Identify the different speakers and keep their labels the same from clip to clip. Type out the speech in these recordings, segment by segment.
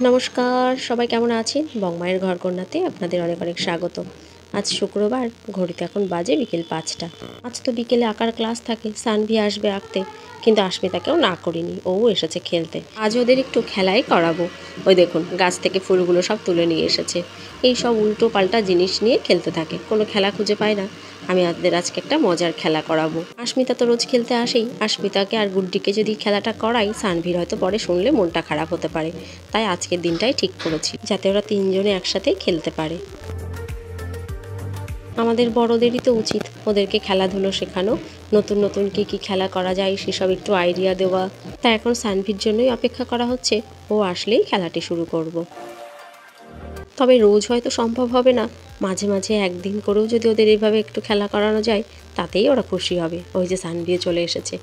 Speaker 1: নমস্কার, সবাই কেমন আছেন? বংমায়ের ঘরকন্যাতে আপনাদের অনেক অনেক স্বাগত। আজ শুক্রবার, ঘড়িতে এখন বাজে বিকেল 5টা। আজ তো বিকেলে আঁকার ক্লাস থাকে, সানভি আসবে আঁকতে, কিন্তু আস্মিতাকেও না করিনি, ও এসেছে খেলতে। আজ ওদের একটু খেলাই করাবো। ওই দেখুন, গাছ থেকে ফুলগুলো সব তুলে নিয়ে এসেছে। এই সব উল্টো পাল্টা জিনিস নিয়ে খেলতে থাকে, কোনো খেলা খুঁজে পায় না। আমি ওদের আজকে একটা মজার খেলা করাবো। আস্মিতা তো রোজ খেলতে আসেই, আস্মিতাকে আর গুড্ডিকে যদি খেলাটা করাই, সানভির হয়তো পরে শুনলে মনটা খারাপ হতে পারে। তাই আজকের দিনটাই ঠিক করেছি, যাতে ওরা তিনজনে একসাথে খেলতে পারে। আমাদের বড়দেরই তো উচিত ওদেরকে খেলাধুলো শেখানো, নতুন নতুন কী খেলা করা যায় সেসব একটু আইডিয়া দেওয়া। তা এখন সানভির জন্যই অপেক্ষা করা হচ্ছে, ও আসলেই খেলাটি শুরু করব। তবে রোজ হয়তো সম্ভব হবে না, মাঝে মাঝে একদিন করেও যদি ওদের এইভাবে একটু খেলা করানো যায়, তাতেই ওরা খুশি হবে। ওই যে সানভিও চলে এসেছে,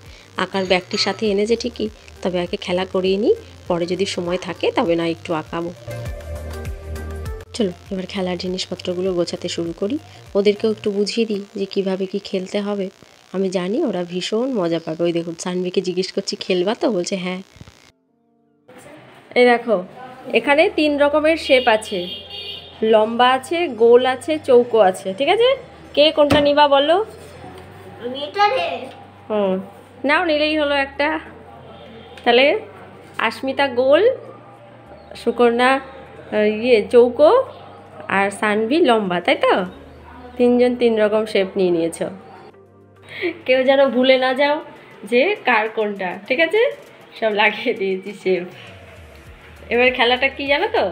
Speaker 1: আঁকার ব্যাগটির সাথে এনেছে ঠিকই, তবে একে খেলা করিয়ে নিই, পরে যদি সময় থাকে তবে না একটু আঁকাবো। চলো এবার খেলার জিনিসপত্রগুলো গোছাতে শুরু করি, ওদেরকেও একটু বুঝিয়ে দিই যে কিভাবে কি খেলতে হবে। আমি জানি ওরা ভীষণ মজা পাবে। ওই দেখুন, সানভিকে জিজ্ঞেস করছি খেলবা তো, বলছে হ্যাঁ। এই দেখো, এখানে 3 রকমের শেপ আছে, লম্বা আছে, গোল আছে, চৌকো আছে, ঠিক আছে? কে কোনটা নিবা বলো? নাও, নিলেই হলো একটা। তাহলে আস্মিতা গোল, সুকন্যা চৌকো, আর সানভি লম্বা, তাই তো? 3জন 3 রকম শেপ নিয়ে নিয়েছো। কেউ যেন ভুলে না যাও যে কার কোনটা, ঠিক আছে? সব লাগিয়ে দিয়েছি শেপ। এবার খেলাটা কি জানো তো?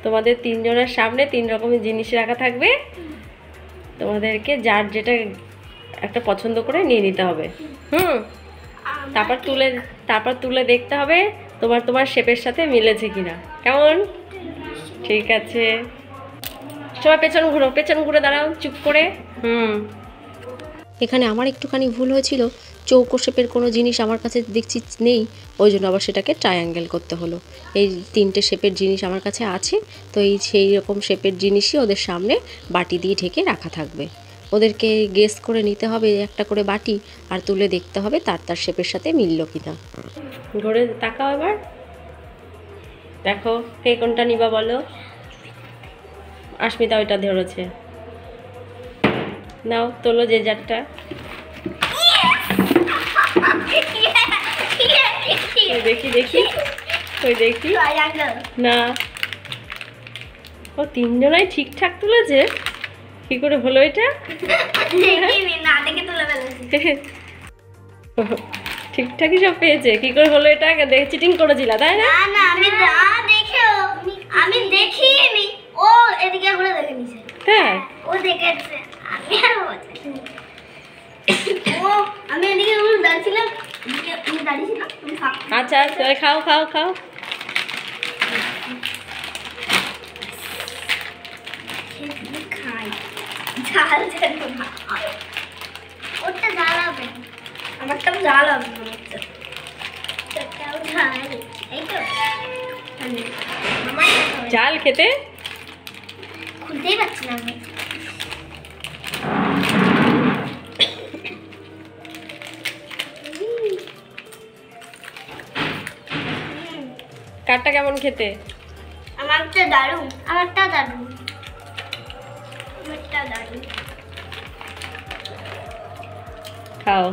Speaker 1: তোমাদের 3 জনের সামনে 3 রকমের জিনিস রাখা থাকবে, তোমাদেরকে যার যেটা একটা পছন্দ করে নিয়ে নিতে হবে। তারপর তুলে দেখতে হবে তোমার শেপের সাথে মিলেছে কিনা। কেমন? ঠিক আছে, সবাই পেছন ঘুরে দাঁড়াও চুপ করে। এখানে আমার একটুখানি ভুল হয়েছিল, চৌকো শেপের কোনো জিনিস আমার কাছে দেখছি নেই, ওই জন্য আবার সেটাকে ট্রায়াঙ্গেল করতে হলো। এই 3টে শেপের জিনিস আমার কাছে আছে, তো সেই রকম শেপের জিনিসই ওদের সামনে বাটি দিয়ে ঢেকে রাখা থাকবে। ওদেরকে গেস করে নিতে হবে একটা করে বাটি, আর তুলে দেখতে হবে তার শেপের সাথে মিলল কিনা। ঘুরে তাকাও এবার, দেখো কে কোনটা নিবা বলো। আস্মিতা ওইটা ধরেছে, নাও তোলো যে যারটা। দেখি ওই দেখি না, ও 3 জনাই ঠিকঠাক তুলেছে। কি করে হলো এটা? ঠিকঠাকই সব পেয়েছে, কি করে হলো এটা? দেখে চিটিং করেছিল তাই না?
Speaker 2: আমি দেখিনি, ও এদিকে ঘুরে দেখে নিছে।
Speaker 1: হ্যাঁ,
Speaker 2: ও দেখেছে, আমি আর ও আমি এদিকে ঘুরে দাঁড়িয়েছিলাম, তুমি দাঁড়িয়েছিল।
Speaker 1: আচ্ছা খাও খাও খাও।
Speaker 2: খাই ঝাল ঝাল, ওটা ঝাল হবে, আমারটাও ঝাল হবে মনে হচ্ছে। এই তো
Speaker 1: ঝাল খেতে
Speaker 2: খুলতেই পারছি না আমি।
Speaker 1: কারটা কেমন খেতে?
Speaker 2: আমারটা দারুণ, আমারটা দারুণ।
Speaker 1: খাও।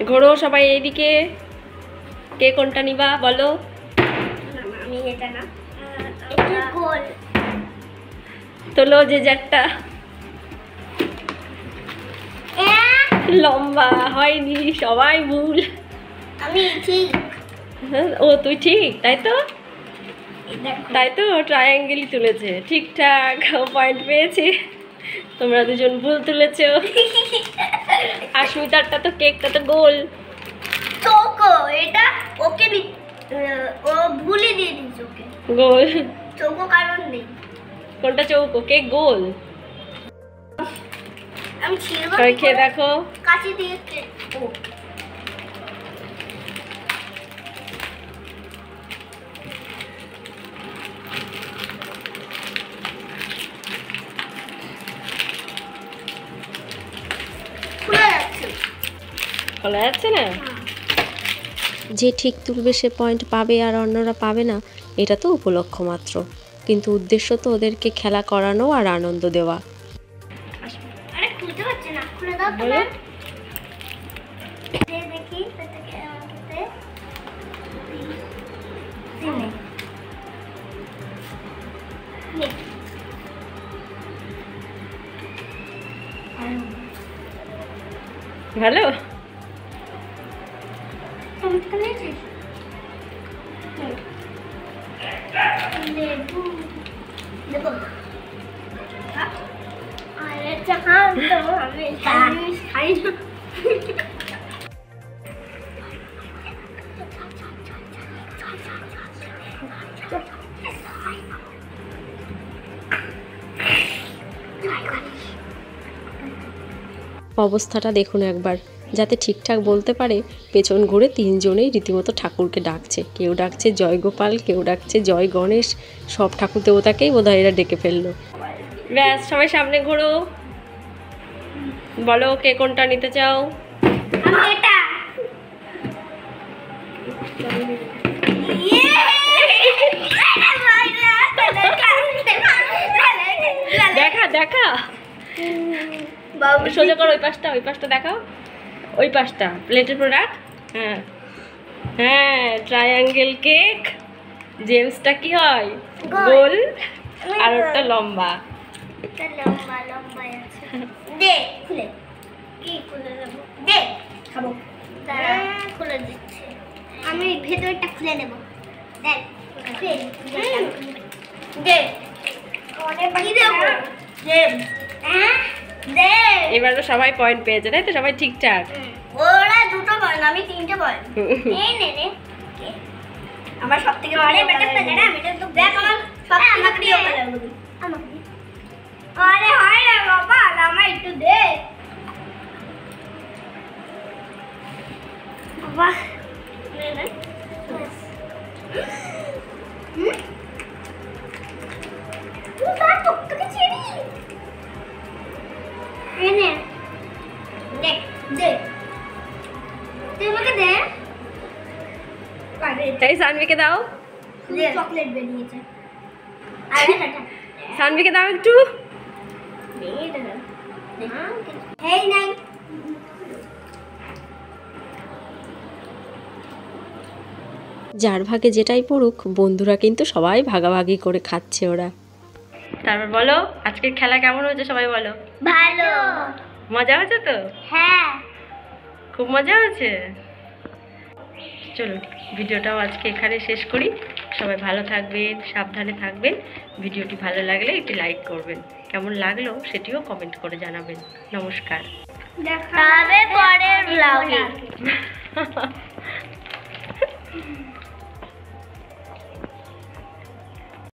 Speaker 1: ঘোরো সবাই এইদিকে, কে কোনটা নিবা বলো।
Speaker 2: আমি এটা না, এটা গোল।
Speaker 1: তোলো যে যারটা। লম্বা হয়নি, সবাই ভুল।
Speaker 2: আমি ঠিক।
Speaker 1: ও তুই ঠিক, তাই তো ট্রায়াঙ্গেলই তুলেছে, ঠিকঠাক পয়েন্ট পেয়েছে। তোমরা দুজন ভুল তুলেছো। আস্মিতারটা তো কেকটা তো গোল।
Speaker 2: চৌকো, এটা ওকে ও ভুলে দিয়ে দিয়েছে ওকে
Speaker 1: গোল।
Speaker 2: চৌকো কারণ নেই।
Speaker 1: কোনটা চৌকো? কেক গোল।
Speaker 2: আমি ছিলবো,
Speaker 1: খেয়ে দেখো।
Speaker 2: কাছে দিয়ে ও
Speaker 3: বলা যাচ্ছে না।
Speaker 1: যে ঠিক তুলবে সে পয়েন্ট পাবে আর অন্যরা পাবে না, এটা তো উপলক্ষ মাত্র, কিন্তু উদ্দেশ্য তো ওদেরকে খেলা করানো আর আনন্দ দেওয়া।
Speaker 2: আরে খুলতে পারছে না, খুলে দাও তো।
Speaker 3: বলো।
Speaker 2: দেখি সেটাকে আমাকে
Speaker 3: ভালো।
Speaker 1: অবস্থাটা দেখুন একবার, যাতে ঠিকঠাক বলতে পারে পেছন ঘুরে তিনজনেই রীতিমতো ঠাকুরকে ডাকছে। কেউ ডাকছে জয় গোপাল, কেউ ডাকছে জয় গণেশ, সব ঠাকুর দেবতাকেই বোধহয় এরা ডেকে ফেললো।
Speaker 3: ব্যাস, সবাই সামনে ঘোরো, বলো কে কোনটা নিতে চাও।
Speaker 2: আমি এটা
Speaker 3: দেখা দেখা সোজা করো, ওই পাশটা দেখাও, ওই পাশটা প্লেটের উপর রাখ। হ্যাঁ হ্যাঁ, ট্রায়াঙ্গেল কেক। জেমসটা কি হয়? গোল, আর ওটা লম্বা।
Speaker 2: লম্বা লম্বা আছে। দে খুলে, কি খুলে দেবো? দে খাবো। দাঁড়া, খুলে দিচ্ছি। আমি ভেতরটা খুলে নেব। দেখ, দে অনেক বাকি দেবো। দে দে।
Speaker 3: এবার তো সবাই পয়েন্ট পেয়েছে, তাই তো? সবাই ঠিকঠাক।
Speaker 2: ওরা দুটো বল, আমি তিনটে বল। এই নে নে। আমার সবথেকে ভালো ব্যাটার না, আমি তো দেখ আমার সবথেকে প্রিয় কালার গুলো। আমাকে আরে হয় না বাবা, আমায় একটু দে বাবা। নে নে। তুই তার পক্ষে ছেড়ি। এনে দেখ, দে তুই আমাকে দে।
Speaker 3: এই সানভিকে দাও,
Speaker 2: চকলেট বেরিয়েছে। আরে টাটা।
Speaker 3: সানভিকে দাও একটু।
Speaker 2: এই নাই।
Speaker 1: যার ভাগে যেটাই পড়ুক, বন্ধুরা কিন্তু সবাই ভাগাভাগি করে খাচ্ছে ওরা।
Speaker 3: তারপর বলো আজকের খেলা কেমন হয়েছে, সবাই বলো।
Speaker 2: ভালো।
Speaker 3: মজা হয়েছে তো?
Speaker 2: হ্যাঁ।
Speaker 3: খুব মজা হয়েছে। চলো ভিডিওটাও আজকে এখানে শেষ করি। সবাই ভালো থাকবেন, সাবধানে থাকবেন। ভিডিওটি ভালো লাগলে একটি লাইক করবেন, কেমন লাগলো সেটিও কমেন্ট করে জানাবেন। নমস্কার।
Speaker 2: দেখা হবে পরের ব্লগে।